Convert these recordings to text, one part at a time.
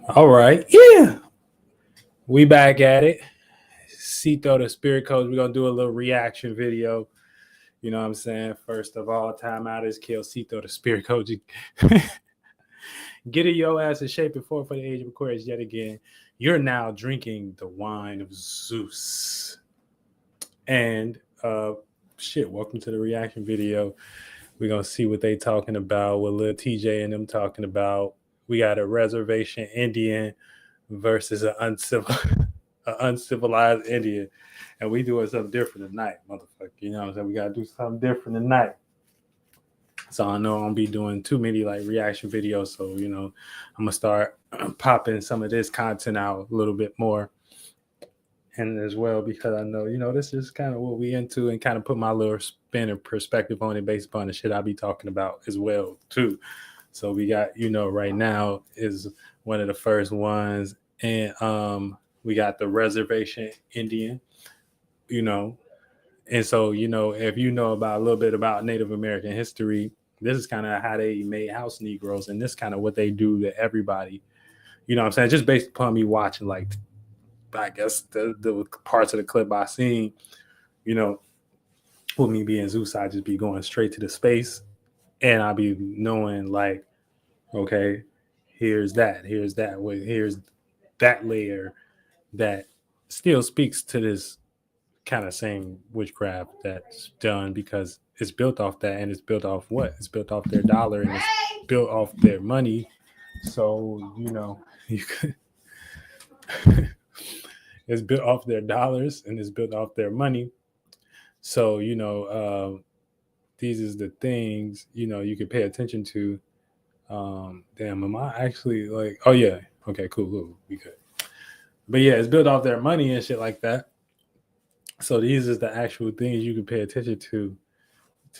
All right. Yeah. We back at it. Cito the Spirit Coach. We're gonna do a little reaction video. You know what I'm saying? First of all, time out is kill Cito the Spirit Coach. Get it your ass in shape before for the age of Aquarius yet again. You're now drinking the wine of Zeus. And shit, welcome to the reaction video. We're gonna see what they talking about, what Lil Tjayy and them talking about. We got a reservation Indian versus an uncivilized Indian. And we doing something different tonight, motherfucker. You know what I'm saying? We gotta do something different tonight. So I know I'm gonna be doing too many like reaction videos. So, I'm gonna start popping some of this content out a little bit more. And as well, because I know, this is kind of what we into and kind of put my little spin and perspective on it based upon the shit I'll be talking about as well, too. So we got, right now is one of the first ones. And we got the reservation Indian, you know. And so, if you know about a little bit about Native American history, this is kind of how they made house Negroes, and this kind of what they do to everybody. You know what I'm saying? Just based upon me watching, like, I guess the parts of the clip I seen, with me being Zeus, I just be going straight to the space, and I be knowing like, okay, here's that, here's that layer that still speaks to this kind of same witchcraft that's done because it's built off that, and it's built off what? It's built off their dollar, and it's built off their money. So you could it's built off their dollars and it's built off their money. So these is the things you could pay attention to. Damn, am I actually like? Oh yeah, okay, cool, we good. But yeah, it's built off their money and shit like that. So these is the actual things you can pay attention to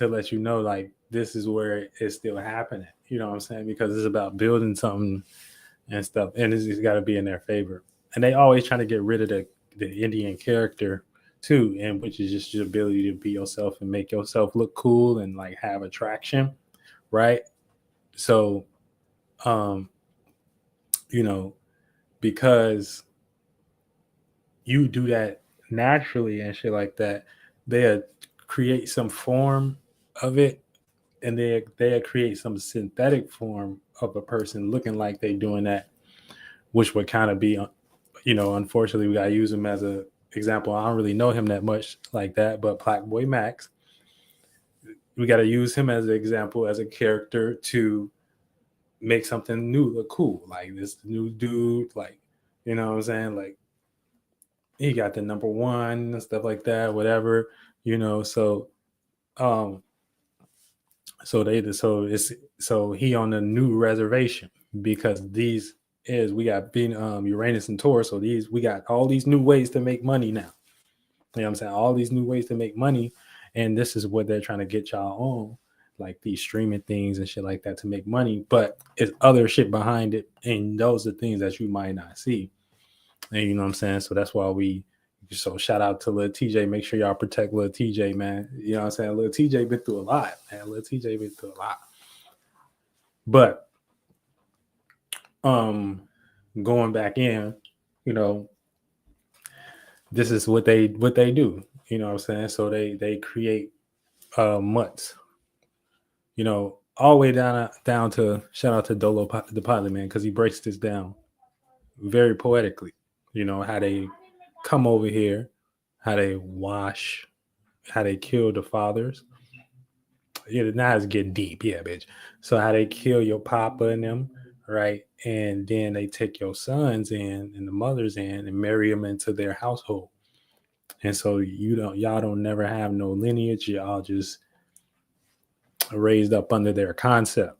let you know like this is where it's still happening. You know what I'm saying? Because it's about building something and stuff, and it's got to be in their favor. And they always trying to get rid of the Indian character too, and which is just your ability to be yourself and make yourself look cool and like have attraction, right? So, um, because you do that naturally and shit like that, they create some form of it, and they create some synthetic form of a person looking like they doing that, which would kind of be, unfortunately, we gotta use him as a example. I don't really know him that much like that, but Plaqueboymax, we got to use him as an example, as a character to make something new look cool. Like this new dude, like, you know what I'm saying? Like he got the number one and stuff like that, whatever, so um so he on a new reservation because these is we got being Uranus and Taurus, so we got all these new ways to make money now. You know what I'm saying? All these new ways to make money, and this is what they're trying to get y'all on, like these streaming things and shit like that to make money. But it's other shit behind it, and those are things that you might not see. And you know what I'm saying? So that's why so shout out to Lil Tjayy. Make sure y'all protect Lil Tjayy, man. You know what I'm saying? Lil Tjayy been through a lot, man. Lil Tjayy been through a lot. But going back in, you know, this is what they do. You know what I'm saying? So they create mutts. All the way down to shout out to Dolo the Pilot Man because he breaks this down very poetically. How they come over here, how they wash, how they kill the fathers. Yeah, now it's getting deep, yeah, bitch. So how they kill your papa and them, right? And then they take your sons in and the mothers in and marry them into their household. And so y'all don't never have no lineage. Y'all just raised up under their concept.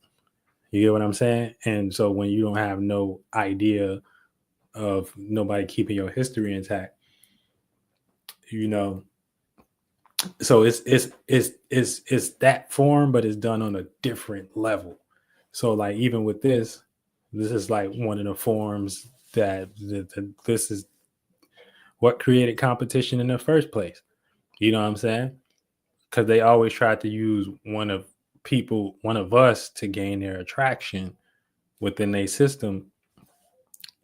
You get what I'm saying? And so when you don't have no idea of nobody keeping your history intact, so it's that form, but it's done on a different level. So like even with this is like one of the forms that this is what created competition in the first place. You know what I'm saying? Because they always tried to use one of us to gain their attraction within their system.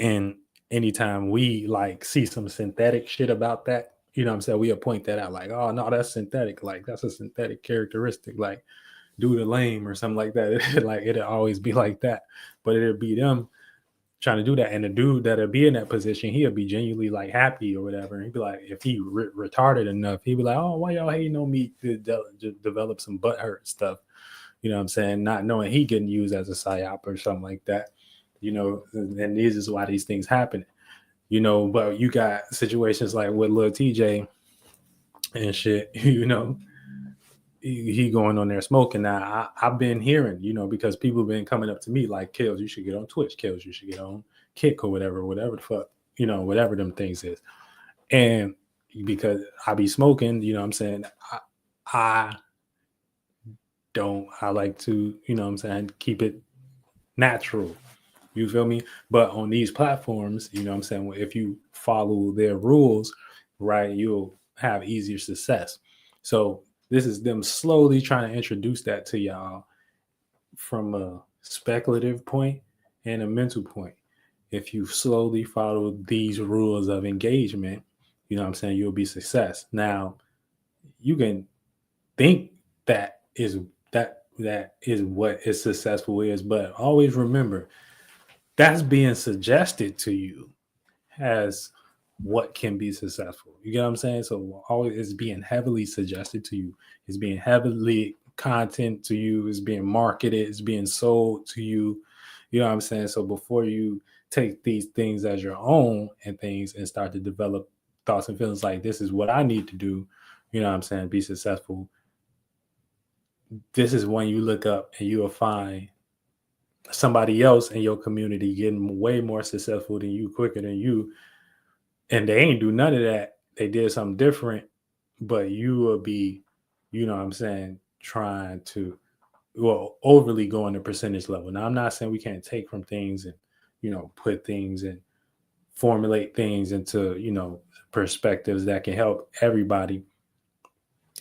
And anytime we like see some synthetic shit about that, you know what I'm saying, we'll point that out like, oh no, that's synthetic. Like that's a synthetic characteristic. Like do the lame or something like that. Like it'll always be like that. But it'll be them trying to do that. And the dude that'll be in that position, he'll be genuinely like happy or whatever. And he'd be like, if he retarded enough, he'd be like, oh, why y'all hating on me to develop some butthurt stuff? You know what I'm saying? Not knowing he getting used as a psyop or something like that. You know, and this is why these things happen. You know, but you got situations like with Lil Tjayy and shit, you know, he going on there smoking. Now I've been hearing, you know, because people have been coming up to me like, Kills, you should get on Twitch. Kills, you should get on Kick or whatever the fuck, you know, whatever them things is. And because I be smoking, you know what I'm saying, I like to, you know what I'm saying, keep it natural. You feel me? But on these platforms, you know what I'm saying, if you follow their rules, right, you'll have easier success. So this is them slowly trying to introduce that to y'all from a speculative point and a mental point. If you slowly follow these rules of engagement, you know what I'm saying, you'll be success. Now, you can think that is what is successful is, but always remember that's being suggested to you as what can be successful. You get what I'm saying? So always it's being heavily suggested to you. It's being heavily content to you. It's being marketed. It's being sold to you. You know what I'm saying? So before you take these things as your own and things and start to develop thoughts and feelings like this is what I need to do, you know what I'm saying, be successful. This is when you look up and you will find somebody else in your community getting way more successful than you, quicker than you, and they ain't do none of that. They did something different, but you will be, you know what I'm saying, trying to, well, overly go on the percentage level. Now, I'm not saying we can't take from things and, you know, put things and formulate things into, you know, perspectives that can help everybody.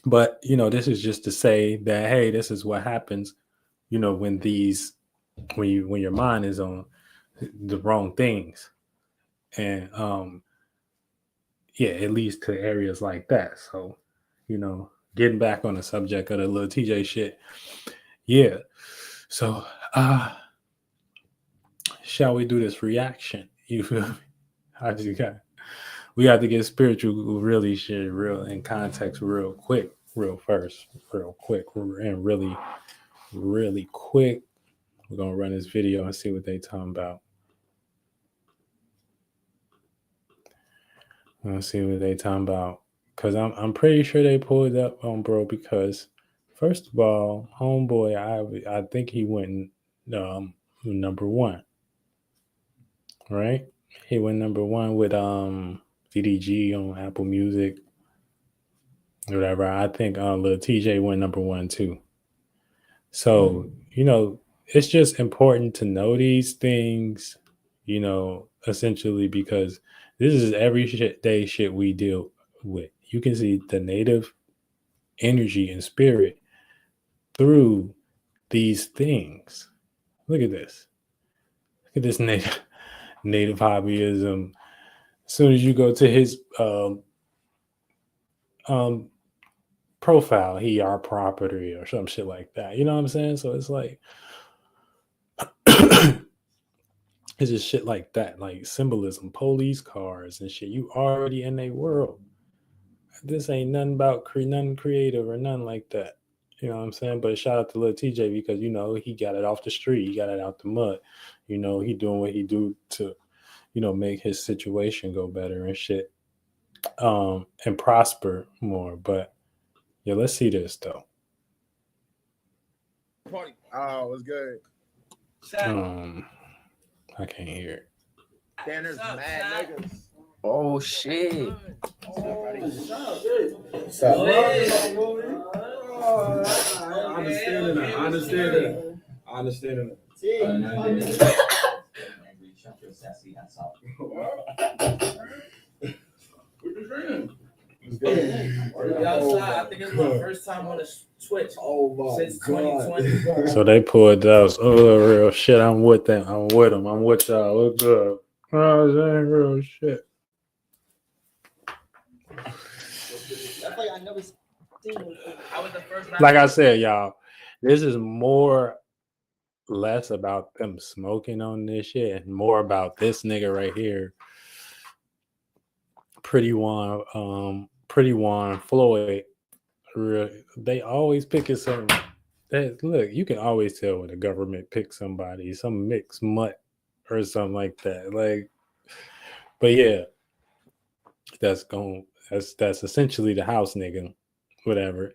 But, you know, this is just to say that, hey, this is what happens, you know, when your mind is on the wrong things. And yeah, it leads to areas like that. So, you know, getting back on the subject of the little Tjayy shit. Yeah. So shall we do this reaction? You feel me? We got to get spiritual really shit real in context real quick, real quick, and really quick. We're gonna run this video and see what they talking about. Let's see what they talking about, because I'm pretty sure they pulled up on bro. Because first of all, homeboy, I think he went number one, right? He went number one with VDG on Apple Music, whatever. I think Lil Tjayy went number one too. So you know, it's just important to know these things, you know, essentially, because this is everyday shit we deal with. You can see the native energy and spirit through these things. Look at this. Look at this native hobbyism. As soon as you go to his profile, he our property or some shit like that. You know what I'm saying? So it's like it's just shit like that, like symbolism, police cars and shit. You already in a world. This ain't nothing about nothing creative or nothing like that. You know what I'm saying? But shout out to Lil Tjayy, because, you know, he got it off the street. He got it out the mud. You know, he doing what he do to, you know, make his situation go better and shit. And prosper more. But yeah, let's see this though. Oh, what's good? I can't hear it. Damn, there's mad niggas. Oh shit. What's up? I understand it. I think it's my first time on the Twitch since 2020. So they pulled those real shit. I'm with them. I'm with y'all. What's good? Oh, that ain't real shit. That's like I never seen him. I was the first. Like I said, y'all, this is less about them smoking on this shit and more about this nigga right here, Pretty Juan Floyd. They always picking some. Look, you can always tell when the government picks somebody, some mixed mutt or something like that. Like, but yeah, that's essentially the house nigga, whatever.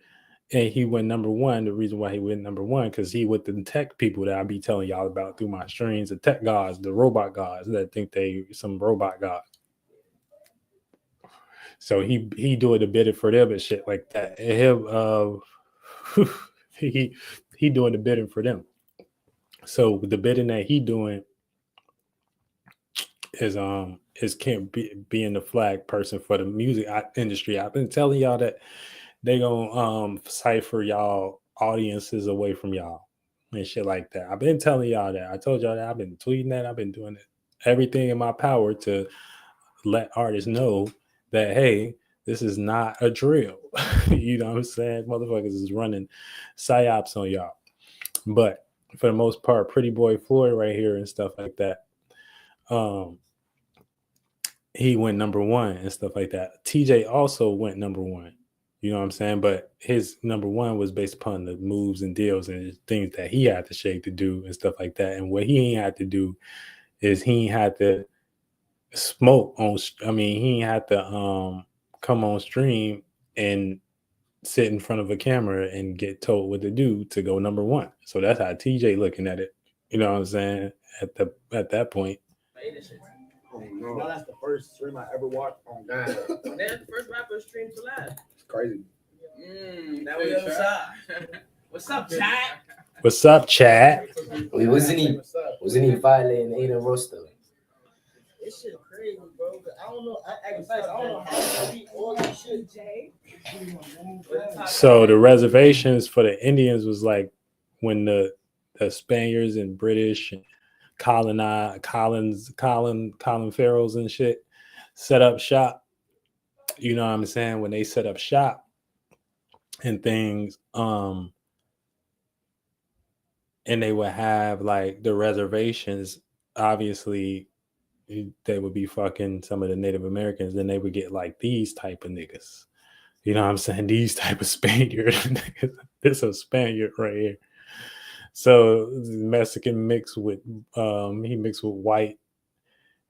And he went number one. The reason why he went number one, because he with the tech people that I be telling y'all about through my streams, the tech gods, the robot gods that think they some robot god. So he doing the bidding for them and shit like that. And him he doing the bidding for them. So the bidding that he doing is can't being the flag person for the music industry. I've been telling y'all that they gonna cipher y'all audiences away from y'all and shit like that. I've been telling y'all that. I told y'all that. I've been tweeting that. I've been doing it. Everything in my power to let artists know that, hey, this is not a drill. You know what I'm saying? Motherfuckers is running psyops on y'all. But for the most part, Pretty Boy Floyd right here and stuff like that, he went number one and stuff like that. Tjayy also went number one. You know what I'm saying? But his number one was based upon the moves and deals and things that he had to shake to do and stuff like that. And what he ain't had to do is he had to smoke on. I mean, he had to come on stream and sit in front of a camera and get told what to do to go number one. So that's how Tjayy looking at it. You know what I'm saying? At that point. Oh, no, that's the first stream I ever watched on God. That's the first rapper stream to live. It's crazy. Now we on the side. What's up, chat? What's up, chat? Wait, wasn't he violating Aiden roster? This shit crazy, bro. I don't know. I don't know how to beat all this shit, Jay. So the reservations for the Indians was like when the Spaniards and British and Colin Farrells and shit set up shop. You know what I'm saying? When they set up shop and things, and they would have like the reservations, obviously they would be fucking some of the Native Americans, then they would get like these type of niggas. You know what I'm saying? These type of Spaniard. This is a Spaniard right here. So Mexican mixed with he mixed with white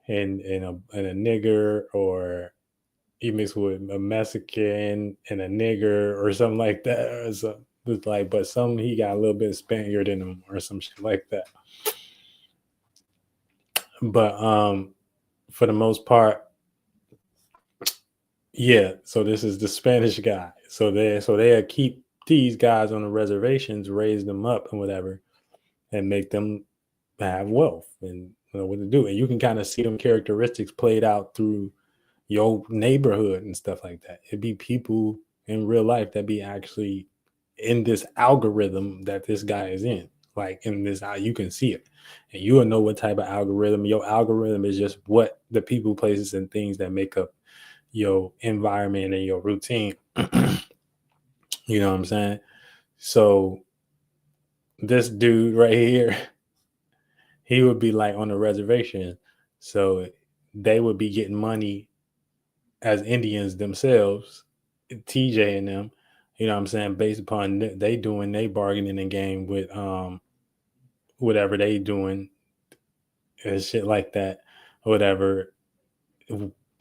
and a nigger, or he mixed with a Mexican and a nigger or something like that. So it's like, but he got a little bit of Spaniard in him or some shit like that. But for the most part, yeah. So this is the Spanish guy. So they keep these guys on the reservations, raise them up and whatever, and make them have wealth and know what to do. And you can kind of see them characteristics played out through your neighborhood and stuff like that. It'd be people in real life that be actually in this algorithm that this guy is in. Like in this, you can see it, and you will know what type of algorithm. Your algorithm is just what the people, places, and things that make up your environment and your routine. You know what I'm saying? So this dude right here, he would be like on a reservation. So they would be getting money as Indians themselves, Tjayy and them, you know what I'm saying, based upon they doing they bargaining in game with whatever they doing and shit like that, whatever,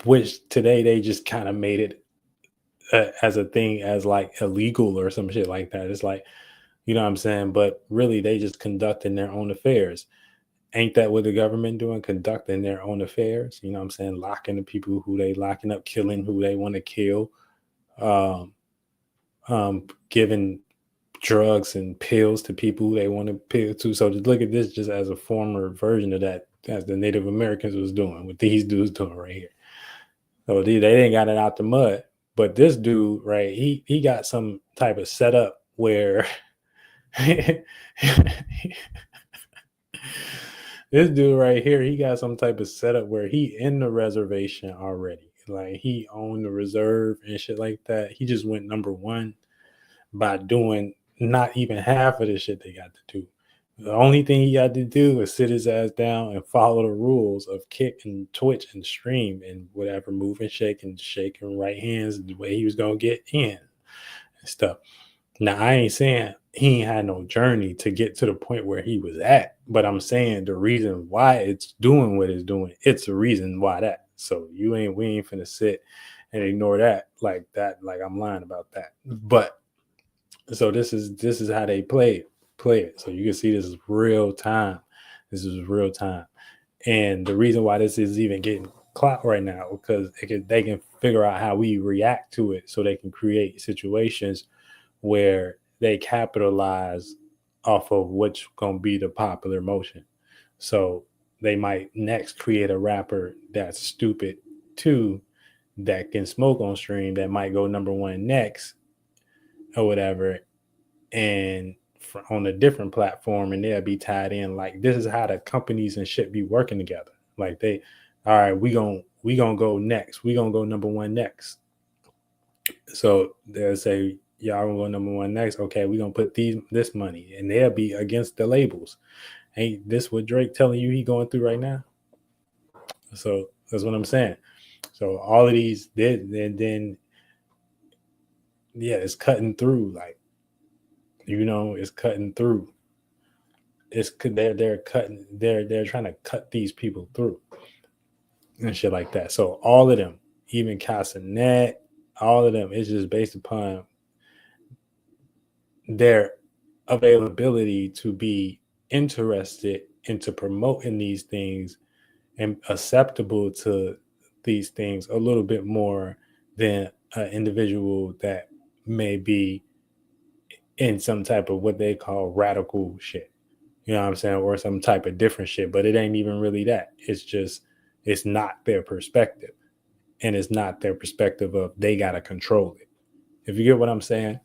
which today they just kind of made it as a thing, as like illegal or some shit like that. It's like, you know what I'm saying? But really they just conducting their own affairs. Ain't that what the government doing? Conducting their own affairs. You know what I'm saying? Locking the people who they locking up, killing who they want to kill, giving drugs and pills to people who they want to pill to. So just look at this just as a former version of that, as the Native Americans was doing, what these dudes doing right here. So they didn't got it out the mud. But this dude, right, he got some type of setup where This dude right here, he got some type of setup where he in the reservation already. Like he owned the reserve and shit like that. He just went number one by doing not even half of the shit they got to do. The only thing he got to do is sit his ass down and follow the rules of kick and twitch and stream and whatever, move and shaking right hands the way he was gonna get in and stuff. Now I ain't saying he ain't had no journey to get to the point where he was at, but I'm saying the reason why it's doing what it's doing, it's the reason why that. So we ain't finna sit and ignore that, like I'm lying about that. But so this is how they play it. So you can see this is real time. This is real time. And the reason why this is even getting clout right now, because they can figure out how we react to it, so they can create situations where they capitalize off of what's going to be the popular motion. So they might next create a rapper that's stupid too, that can smoke on stream, that might go number one next or whatever, and on a different platform, and they'll be tied in. Like, this is how the companies and shit be working together. Like, they, all right, we gonna go next. We gonna go number one next. So they'll say, y'all gonna go number one next. Okay, we gonna put this money, and they'll be against the labels. Ain't this what Drake telling you he going through right now? So that's what I'm saying. So all of these did, and then yeah, it's cutting through. Like, it's cutting through. They're cutting. They're trying to cut these people through and shit like that. So all of them, even Casanet, all of them, is just based upon their availability to be interested into promoting these things and acceptable to these things a little bit more than an individual that may be in some type of what they call radical shit. You know what I'm saying? Or some type of different shit, but it ain't even really that. It's not their perspective. And it's not their perspective of they got to control it. If you get what I'm saying?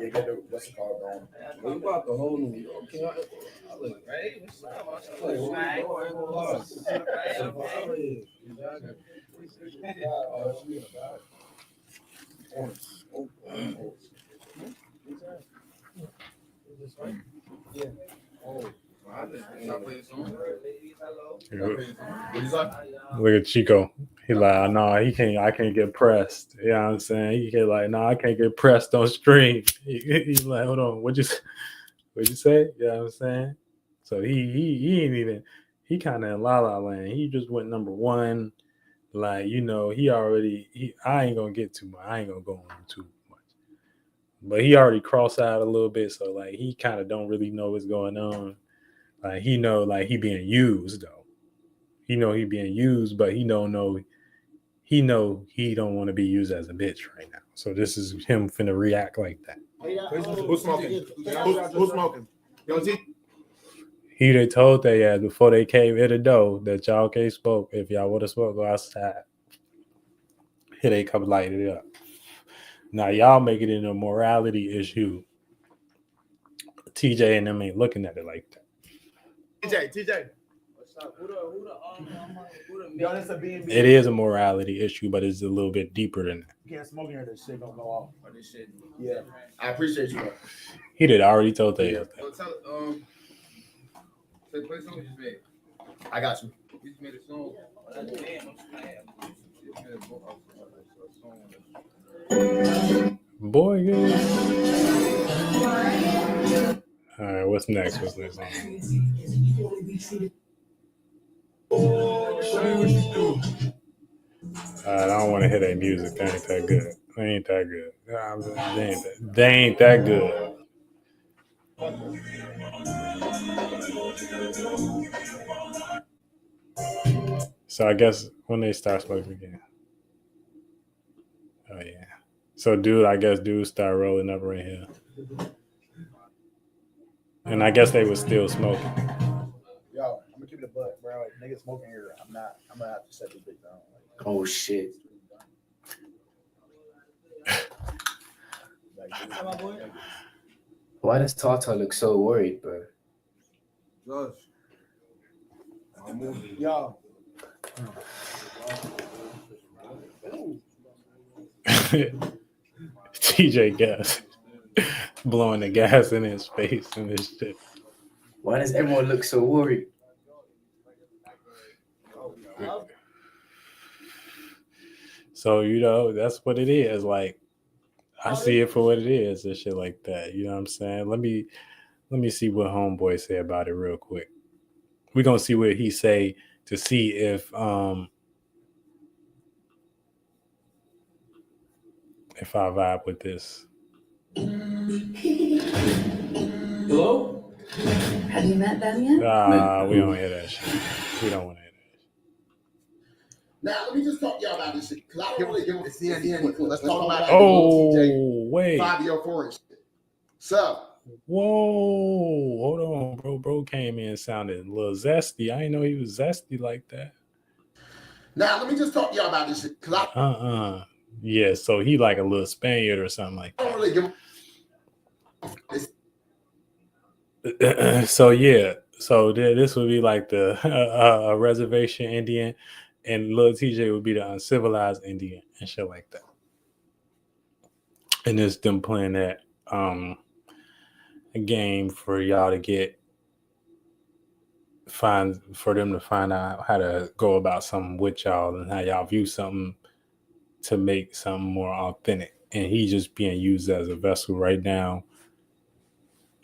Yeah, get the what's it called going. What about the whole New York? Look at Chico. He like, no, he can't. I can't get pressed. You know what I'm saying? He can like, no, I can't get pressed on stream. He's like, hold on, what'd you say? You know what I'm saying? So he ain't even. He kind of in la la land. He just went number one. Like, I ain't gonna get too much. I ain't gonna go on too much. But he already crossed out a little bit, so like he kind of don't really know what's going on. Like, he know like he being used though. He know he being used, but he don't know. He know he don't want to be used as a bitch right now. So this is him finna react like that. Who's smoking? Who's smoking? Yo, T. He they told they ass before they came in the door that y'all can't smoke. If y'all want to smoke, go outside. Here they come light it up. Now y'all make it into a morality issue. TJ and them ain't looking at it like that. TJ. Yo, that's a B&B. It is a morality issue, but it's a little bit deeper than that. You can't smoke in here. This shit don't go off. This shit. Yeah, I appreciate you. Bro. He did already told they that. Play song you just made. I got you. You just made a song. Boy, good. All right, what's next? I don't want to hear that music. They ain't that good. They ain't that good. They ain't that good. So I guess when they start smoking again. Oh yeah. So dude start rolling up right here. And I guess they was still smoking. Yo, I'm gonna keep it a buck, bro. Like, niggas smoking here. I'm gonna have to set this bitch down. Like, oh shit. My boy. Why does Tata look so worried, bro? Josh. Yo. TJ gas. Blowing the gas in his face and this shit. Why does everyone look so worried? So, you know, that's what it is. Like, I see it for what it is and shit like that. You know what I'm saying? Let me see what homeboy say about it real quick. We're gonna see what he say to see if I vibe with this. Hello? Have you met them yet? We don't hear that shit. We don't want to hear that. Now, let me just talk to y'all about this shit. Because I don't really give a fuck. Let's talk about Oh, TJ wait. 504 and shit. So, Whoa. Hold on, bro. Bro came in sounded a little zesty. I didn't know he was zesty like that. now let me just talk to y'all about this shit. Because I Yeah, so he like a little Spaniard or something like don't really give a that. So, yeah. So this would be like the reservation Indian, and little TJ would be the uncivilized Indian and shit like that. And it's them playing that a game for y'all to find out how to go about something with y'all and how y'all view something to make something more authentic. And he just being used as a vessel right now,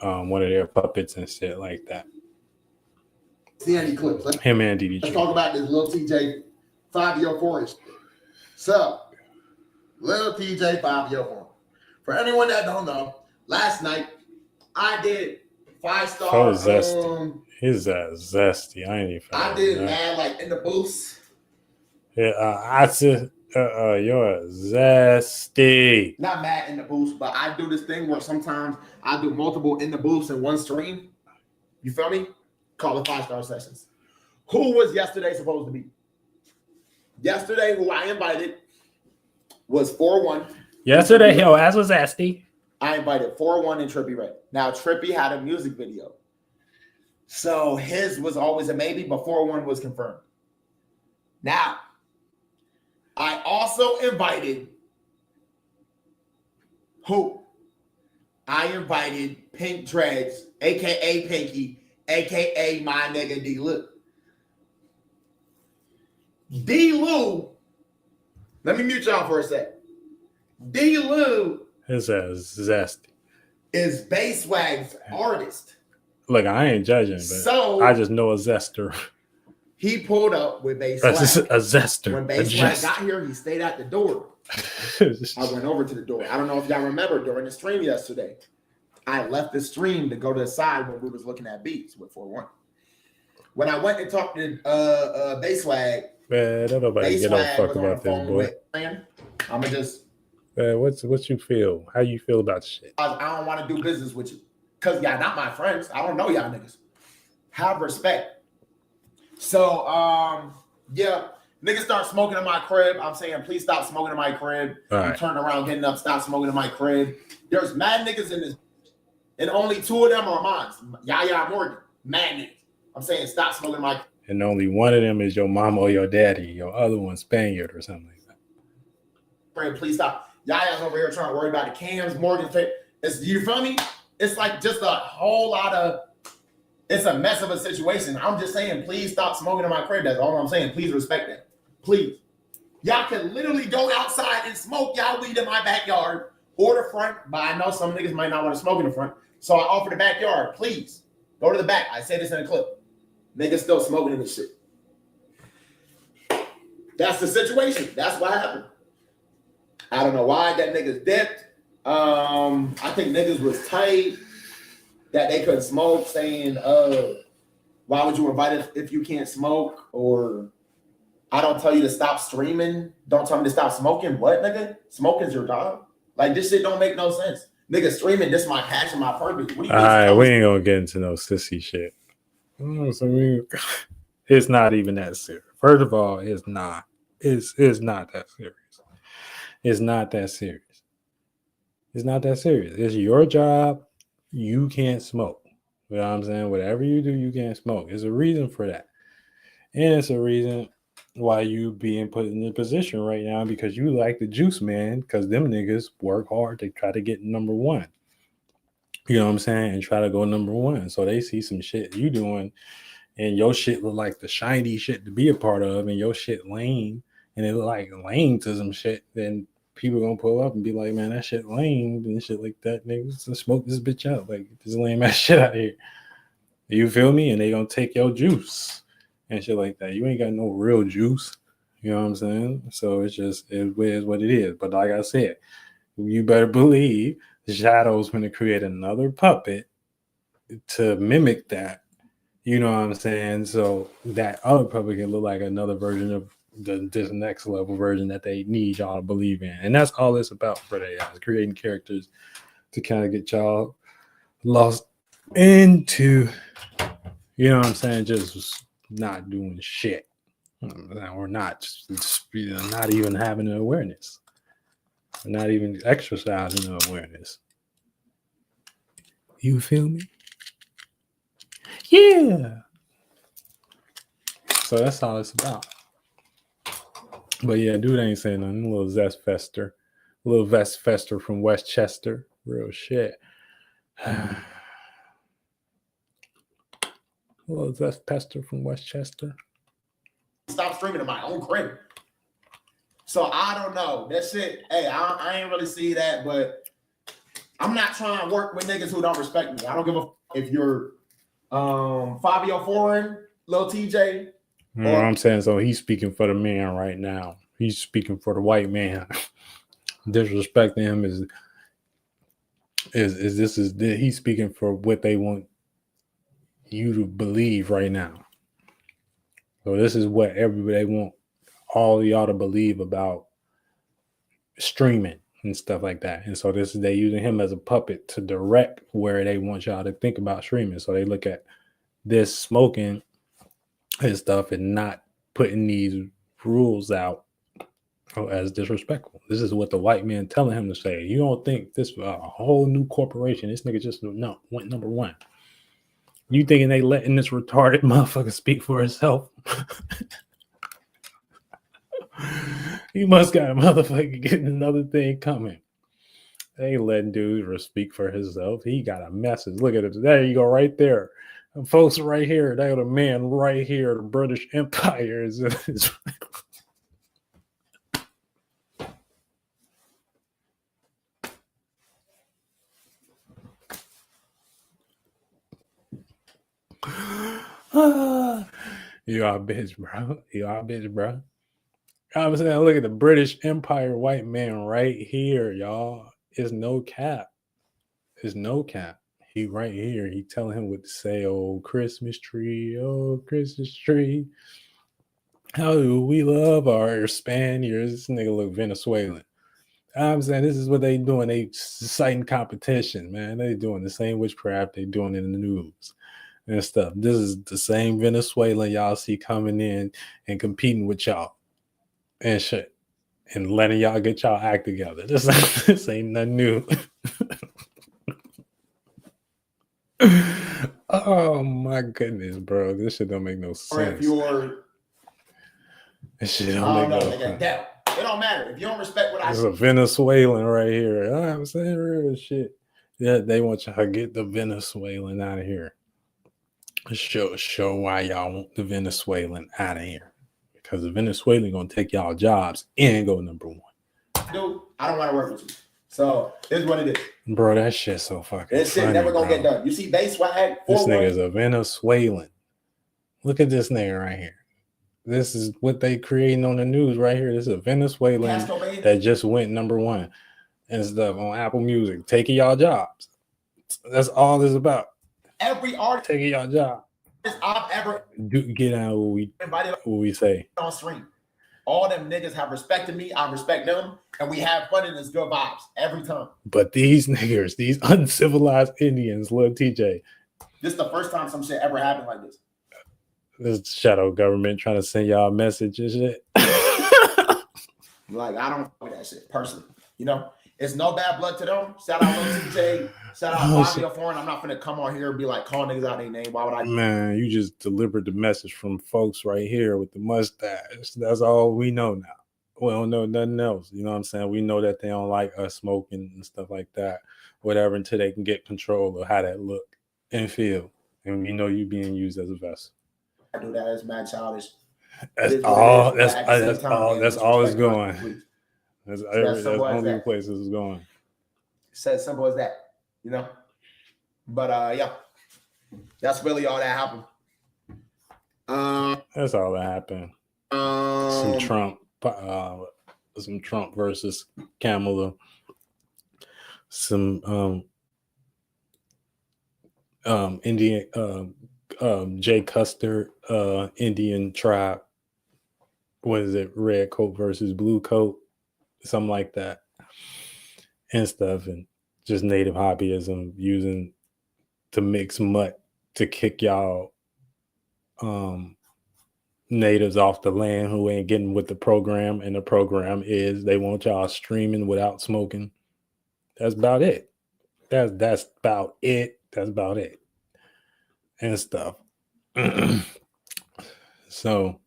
one of their puppets and shit like that. see any clips. Him and DD. Let's talk about this little TJ 504 and shit. So, little TJ 504. For anyone that don't know, last night I did 5-star. So zesty. His ass zesty. I ain't even. I did mad like in the booth. Yeah, I said, you're zesty. Not mad in the booth, but I do this thing where sometimes I do multiple in the booths in one stream. You feel me? Call it 5-star sessions. Who was yesterday supposed to be? Yesterday, who I invited was 4-1. Yesterday, yo, ass was zesty. I invited 4-1 and Trippy Red. Now, Trippy had a music video. So his was always a maybe, but 4-1 was confirmed. Now, I also invited who? I invited Pink Dreads, a.k.a. Pinky, a.k.a. my nigga D-Lou. D-Lou, let me mute y'all for a sec. D-Lou His ass zesty. is Basswag's artist. Look, I ain't judging, but So I just know a zester. he pulled up with A Basswag. zester. When A Basswag jester. got here, he stayed at the door. I went over to the door. I don't know if y'all remember during the stream yesterday. I left the stream to go to the side when we was looking at beats with 4-1. When I went and talked to Basswag, Man, don't nobody get no Basswag fuck was on the about this, phone boy. with, man, I'ma just Man, what you feel? How you feel about the shit? I don't want to do business with you. Cause y'all not my friends. I don't know y'all niggas. Have respect. So yeah, niggas start smoking in my crib. I'm saying please stop smoking in my crib. All I'm right. turning around, getting up, stop smoking in my crib. There's mad niggas in this, and only 2 of them are mine. Yaya Morgan, mad niggas. I'm saying stop smoking in my And only one of them is your mama or your daddy. Your other one's Spaniard or something like that. crib. Please stop. Yaya's over here trying to worry about the cams, Morgan. It's, you feel me? It's like just a whole lot of, it's a mess of a situation. I'm just saying, please stop smoking in my crib. That's all I'm saying. Please respect that. Please. Y'all can literally go outside and smoke y'all weed in my backyard or the front, but I know some niggas might not want to smoke in the front. So I offer the backyard. Please go to the back. I say this in a clip. Niggas still smoking in this shit. That's the situation. That's what happened. I don't know why that niggas dipped. I think niggas was tight that they couldn't smoke, saying, why would you invite us if you can't smoke? Or I don't tell you to stop streaming. Don't tell me to stop smoking. What, nigga? Smoking's your job? Like, this shit don't make no sense. Nigga, streaming, this my passion, my purpose. What do you All right, we ain't gonna get into no sissy shit. It's not even that serious. First of all, it's not. It's not that serious. It's not that serious. It's not that serious. It's your job. You can't smoke. You know what I'm saying? Whatever you do, you can't smoke. There's a reason for that. And it's a reason why you being put in the position right now because you like the juice, man, because them niggas work hard to try to get number one. You know what I'm saying? And try to go number one. So they see some shit you doing and your shit look like the shiny shit to be a part of and your shit lame and it look like lame to some shit, then people gonna pull up and be like, man, that shit lame and shit like that, niggas. So smoke this bitch out. Like, this lame ass shit out here. You feel me? And they gonna take your juice and shit like that. You ain't got no real juice. You know what I'm saying? So it's just, it is what it is. But like I said, you better believe Shadow's gonna create another puppet to mimic that. You know what I'm saying? So that other puppet can look like another version of this next level version that they need y'all to believe in. And that's all it's about for they guys, creating characters to kind of get y'all lost into, you know what I'm saying, just not doing shit. Or not even having an awareness. Not even exercising the awareness. You feel me? Yeah. So that's all it's about. But yeah, dude ain't saying nothing. A little Zest Fester. A little Vest Fester from Westchester. Real shit. A little Zest Pester from Westchester. Stop streaming in my own crib. So I don't know. That shit, hey, I ain't really see that, but I'm not trying to work with niggas who don't respect me. I don't give a if you're Fabio Foreign, Lil TJ. You know what I'm saying? So he's speaking for the man right now. He's speaking for the white man. Disrespecting him he's speaking for what they want you to believe right now. So this is what everybody want all y'all to believe about streaming and stuff like that. And so they using him as a puppet to direct where they want y'all to think about streaming. So they look at this smoking his stuff and not putting these rules out as disrespectful. This is what the white man telling him to say. You don't think this a whole new corporation, this nigga just went number one. You thinking they letting this retarded motherfucker speak for himself? He must got a motherfucker getting another thing coming. They ain't letting dude speak for himself. He got a message. Look at it. There you go, right there. And folks right here, they got a man right here. The British Empire is you are a bitch, bro. You are a bitch, bro. I'm saying, look at the British Empire white man right here, y'all. It's no cap. It's no cap. He right here. He telling him what to say. Oh, Christmas tree. Oh, Christmas tree. How do we love our Spaniards? This nigga look Venezuelan. I'm saying this is what they doing. They citing competition, man. They doing the same witchcraft they doing in the news and stuff. This is the same Venezuelan y'all see coming in and competing with y'all and shit and letting y'all get y'all act together. This ain't nothing new. Oh my goodness, bro. This shit don't make no sense. Or if you're this shit don't make no sense. It don't matter. If you don't respect what I There's say. a Venezuelan right here. I'm saying real shit. Yeah, they want y'all to get the Venezuelan out of here. Show why y'all want the Venezuelan out of here. Because the Venezuelan gonna take y'all jobs and go number one. Dude, I don't want to work with you. So here's what it is. Bro, that shit so fucking This shit funny, never gonna bro. get done. You see base swag? This nigga's a Venezuelan. Look at this nigga right here. This is what they creating on the news right here. This is a Venezuelan that just went number one and stuff on Apple Music, taking y'all jobs. That's all this about. Every artist taking y'all job. I've ever Get out what we say on stream. All them niggas have respected me. I respect them, and we have fun in this good vibes every time. But these niggers, these uncivilized Indians, Lil TJ. This is the first time some shit ever happened like this. This shadow government trying to send y'all a message and shit. Like, I don't fuck with that shit personally. You know, It's no bad blood to them. Shout out Lil TJ. Shout out Oh, Bobby Foreign. I'm not gonna come on here and be like calling niggas out their name. Why would I? Man, you just delivered the message from folks right here with the mustache. That's all we know now. We don't know nothing else. You know what I'm saying? We know that they don't like us smoking and stuff like that, whatever, until they can get control of how that look and feel. And we know you being used as a vessel. I do that as mad childish. That's It is what all. it is, but at the same That's time, all. man, That's all it's disrespect going. my beliefs. That's That's simple as only the that. places it's going. It's as simple as that, you know. But yeah, that's really all that happened. That's all that happened. Some Trump versus Kamala. Some Indian Jay Custer Indian tribe. What is it? Red coat versus blue coat, something like that, and stuff, and just native hobbyism using to mix mutt to kick y'all natives off the land who ain't getting with the program, and the program is they want y'all streaming without smoking. That's about it. That's about it. That's about it. And stuff. So,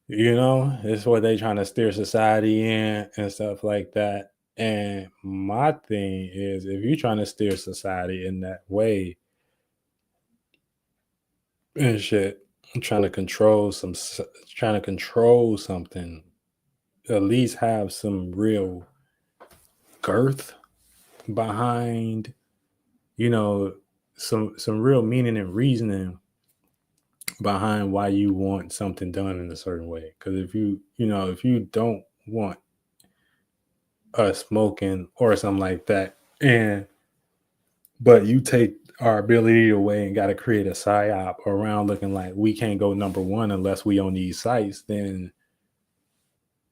you know, it's what they trying to steer society in and stuff like that. And my thing is, if you're trying to steer society in that way and shit, trying to control something, at least have some real girth behind, you know, some real meaning and reasoning behind why you want something done in a certain way. Because if you don't want us smoking or something like that, but you take our ability away and got to create a psyop around looking like we can't go number one unless we on these sites, then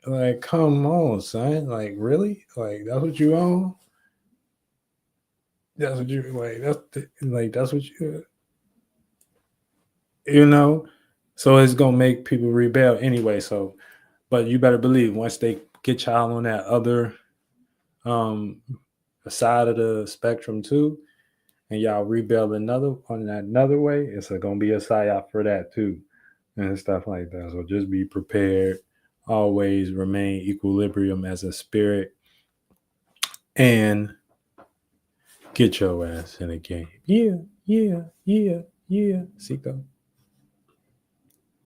like, come on, son. Like, really? Like, that's what you own? That's what you like. That's what you know. So it's gonna make people rebel anyway. So, but you better believe once they get y'all on that other side of the spectrum too, and y'all rebel another way, it's gonna be a psyop for that too, and stuff like that. So just be prepared. Always remain equilibrium as a spirit, and get your ass in the game. Yeah. Sicko.